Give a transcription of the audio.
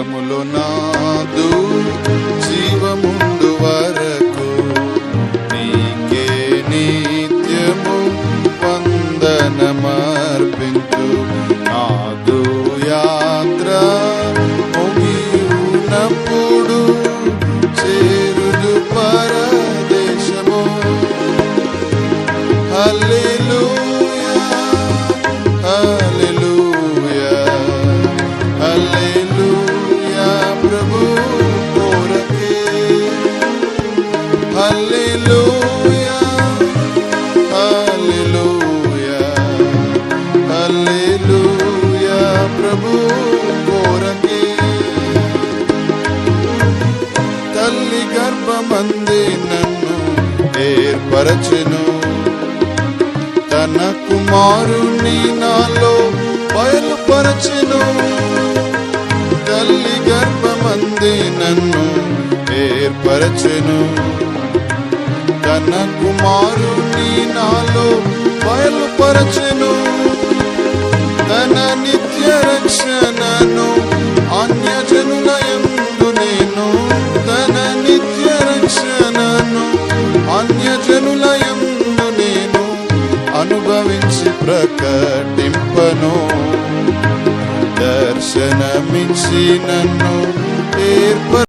పరములో నాదు జీవముండు వరకు నీకే నిత్యము వందనమర్పించు. నాదు యాత్ర ముగియునప్పుడు చేరుదు పరదేశము. హల్లెలూయా హల్లెలూయా హల్లెలూయా ప్రభు కోరకే. హల్లెలూయా హల్లెలూయా హల్లెలూయా ప్రభు కోరకే. తల్లి గర్భమందే నన్ను ఏర్పరచెను, తన కుమారుని నాలో బయలుపరచెను. తల్లి గర్భమందే నన్ను ఏర్పరచెను, తన కుమారుని నాలో బయలుపరచెను. తన నిత్య రక్షణను అన్యజనుల యందు నేను, తన నిత్య రక్షణను అన్యజనుల యందు నేను అనుభవించి ప్రకటింపను. దర్శనమిచ్చి నన్ను